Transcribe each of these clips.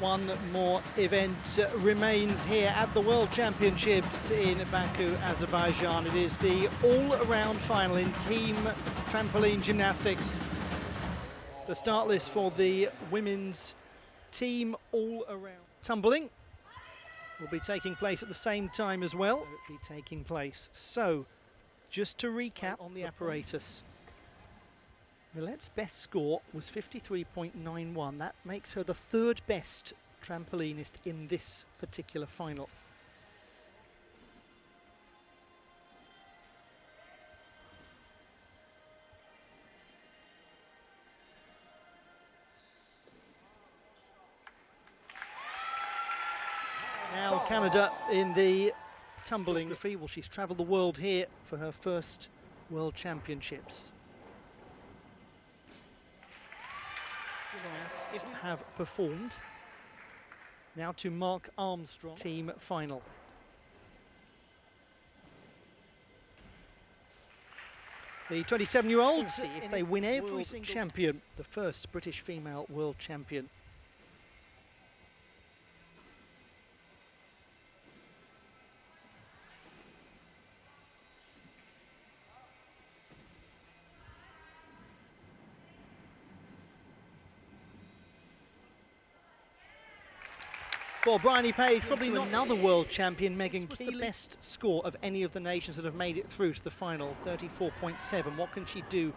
One more event remains here at the World Championships in Baku, Azerbaijan. It is the all-around final in team trampoline gymnastics. The start list for the women's team all-around tumbling will be taking place at the same time as well. So, just to recap on the apparatus. Millette's best score was 53.91. That makes her the third best trampolinist in this particular final. Now Canada in the tumbling. Well, she's travelled the world here for her first World Championships. Gymnasts have performed. Now to Mark Armstrong, team final. The 27-year-olds, if they win every single champion, the first British female world champion. For Bryony Page, probably not another world champion. Megan Keeley, the best score of any of the nations that have made it through to the final, 34.7. What can she do?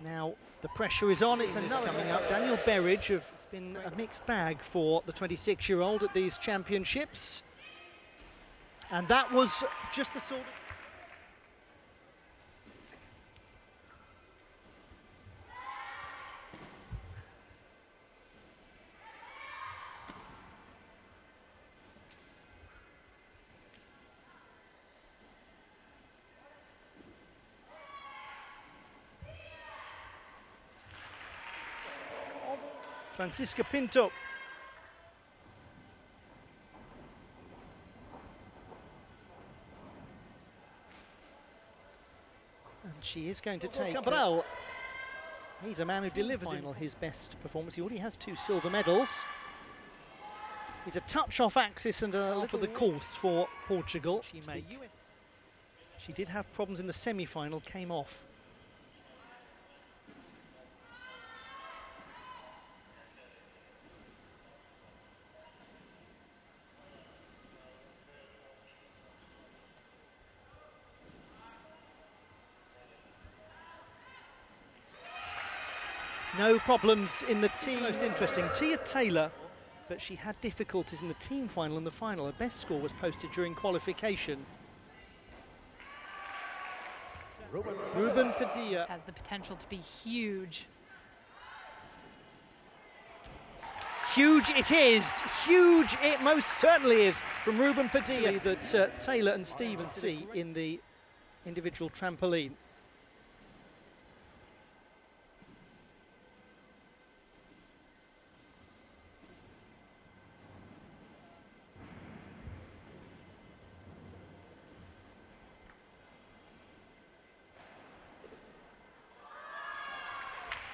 Now the pressure is on. It's another coming up. Daniel Berridge, it's been a mixed bag for the 26-year-old at these championships. And that was just the sort of... Francisca Pinto. And she is going to take Cabral. He's a man who delivers final his best performance. He already has 2 silver medals. He's a touch off axis and a little the course for Portugal. She did have problems in the semi-final, came off. No problems in the team. Most interesting, Tia Taylor, but she had difficulties in the team final and the final. Her best score was posted during qualification. Ruben Padilla has the potential to be huge. Huge it is, huge it most certainly is from Ruben Padilla that Taylor and Stevens see in the individual trampoline.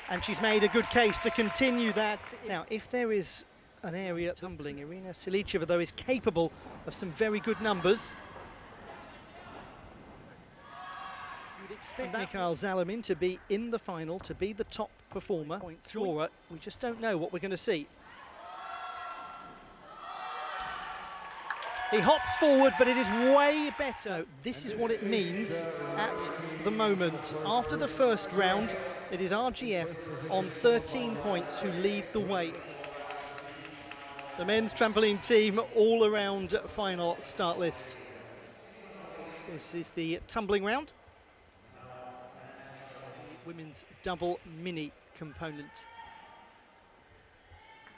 And she's made a good case to continue that. Now, if there is an area tumbling, Irina Silicheva, though, is capable of some very good numbers. You'd expect Mikhail Zalamin to be in the final, to be the top performer, point scorer. We just don't know what we're going to see. He hops forward, but it is way better. This is what it means at the moment. After the first round, it is RGF on 13 points who lead the way. The men's trampoline team all-around final start list. This is the tumbling round. Women's double mini component.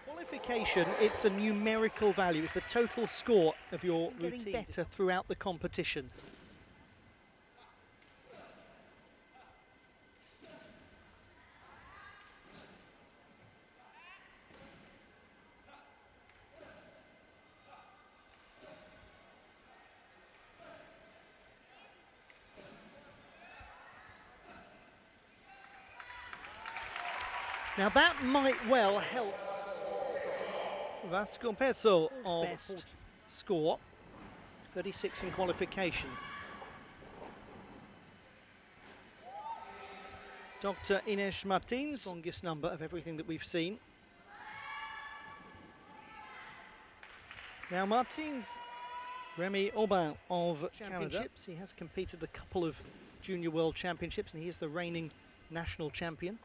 Qualification, it's a numerical value. It's the total score of your routine. Getting better throughout the competition. Now that might well help Vasconcelos of best score, 36 in qualification. Dr. Inés Martins, longest number of everything that we've seen. Now Martins, Remy Aubin of championships. He has competed a couple of Junior World Championships and he is the reigning national champion.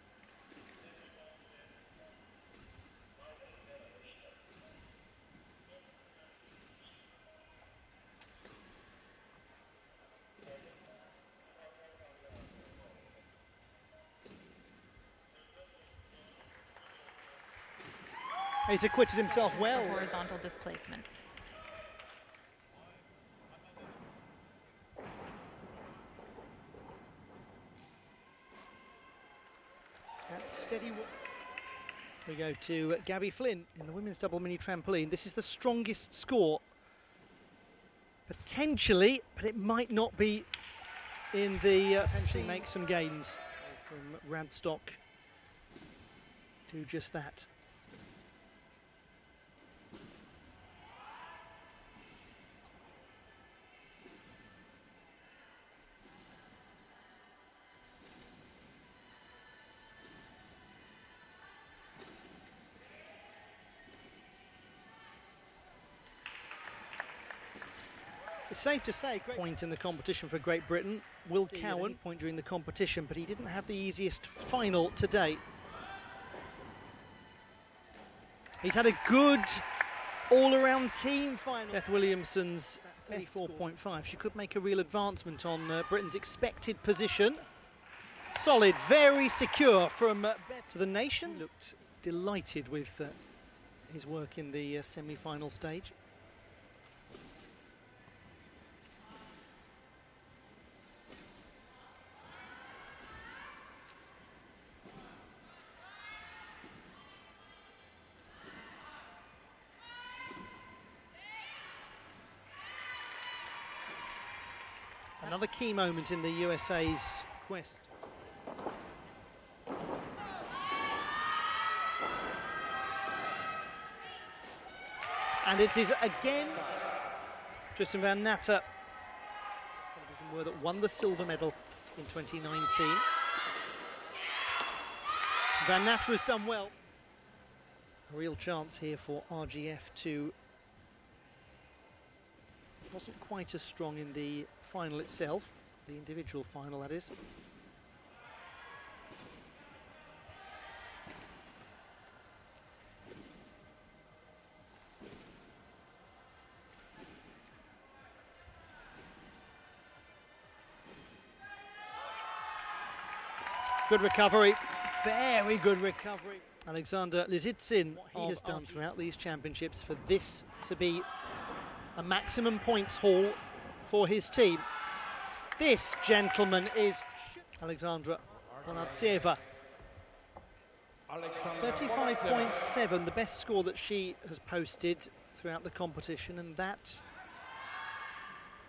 He's acquitted himself well. Horizontal displacement. That's steady. We go to Gabby Flynn in the women's double mini trampoline. This is the strongest score, potentially, but it might not be in the potentially make some gains from Radstock to just that. It's safe to say, great point in the competition for Great Britain. Will Cowan point during the competition, but he didn't have the easiest final today. He's had a good all-around team final. Beth Williamson's 34.5. She could make a real advancement on Britain's expected position. Solid, very secure from Beth to the nation. He looked delighted with his work in the semi-final stage. Another key moment in the USA's quest. And it is again Tristan van Natter, competition were that won the silver medal in 2019. Van Natter has done well. A real chance here for RGF to. Wasn't quite as strong in the final itself, the individual final that is. Good recovery, very good recovery. Alexander Lizitsyn, what he has done throughout these championships for this to be a maximum points haul for his team. This, gentleman, is Alexandra Bonatsieva. 35.7, the best score that she has posted throughout the competition, and that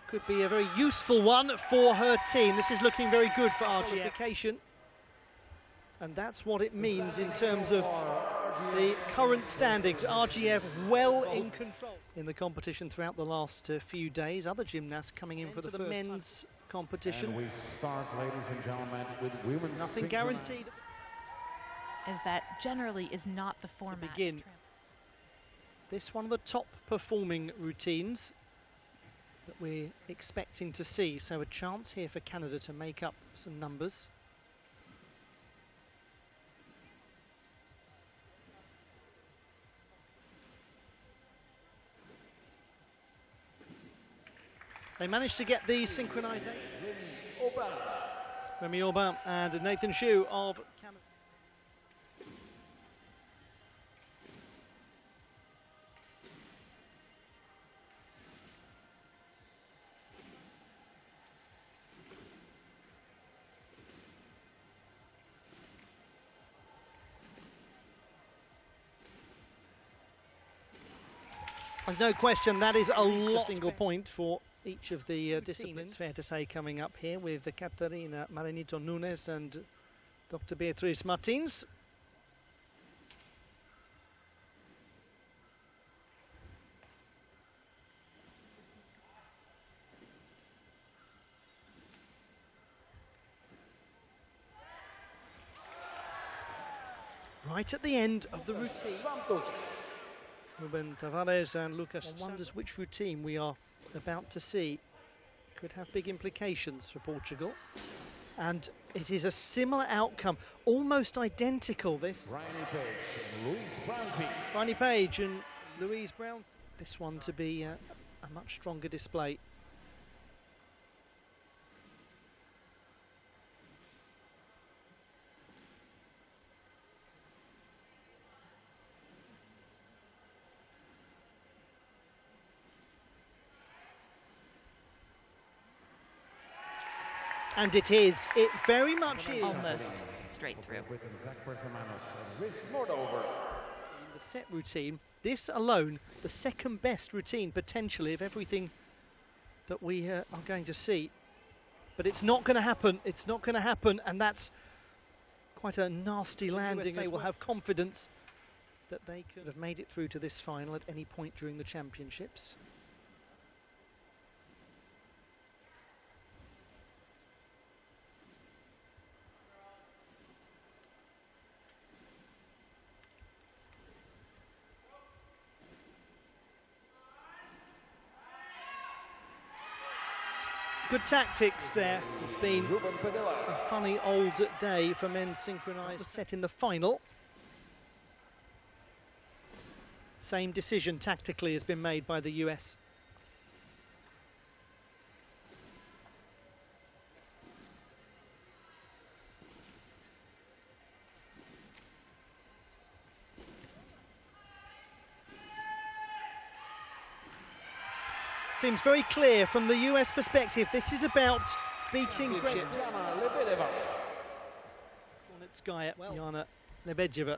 could be a very useful one for her team. This is looking very good for RGF. And that's what it means in terms of the current standings. RGF well in control in the competition throughout the last few days. Other gymnasts coming in for the men's competition. And we start, ladies and gentlemen, with women's. Nothing guaranteed. As that generally is not the format. To begin, this one of the top performing routines that we're expecting to see. So a chance here for Canada to make up some numbers. They managed to get the synchronisation. Remy Aubin and Nathan Hsu of Canada. There's no question that is a single point for each of the disciplines, fair to say, coming up here with Catarina Marinito Nunes and Dr. Beatriz Martins. right at the end of the routine. Ruben Tavares and Lucas wonders which routine we are about to see. Could have big implications for Portugal. And it is a similar outcome, almost identical this. Riley Page and Louise Brown. This one to be a much stronger display. And it is. It very much is. Almost straight through. In the set routine, this alone, the second best routine potentially of everything that we are going to see. But it's not going to happen. It's not going to happen, and that's quite a nasty landing. They will have confidence that they could have made it through to this final at any point during the championships. Good tactics there. It's been a funny old day for men's synchronised set in the final. Same decision tactically has been made by the US. Seems very clear from the US perspective. This is about beating chips. Kornetskaya, Yana Lebedeva.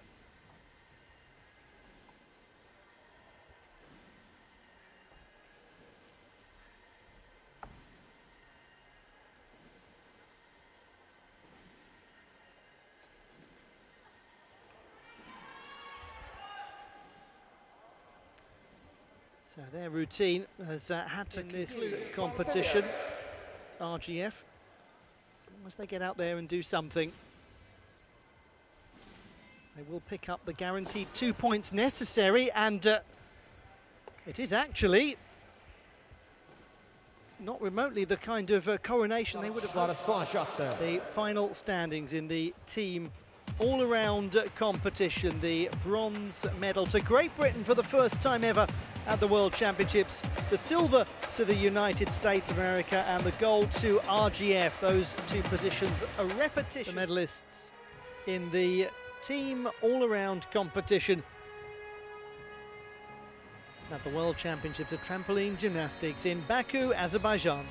So their routine has had to miss competition. RGF, as long as they get out there and do something, they will pick up the guaranteed 2 points necessary, and it is actually not remotely the kind of coronation they would have got. The final standings in the team all-around competition, the bronze medal to Great Britain for the first time ever at the World Championships, the silver to the United States of America, and the gold to RGF. Those two positions a repetition. The medalists in the team all-around competition at the World Championships of Trampoline Gymnastics in Baku, Azerbaijan.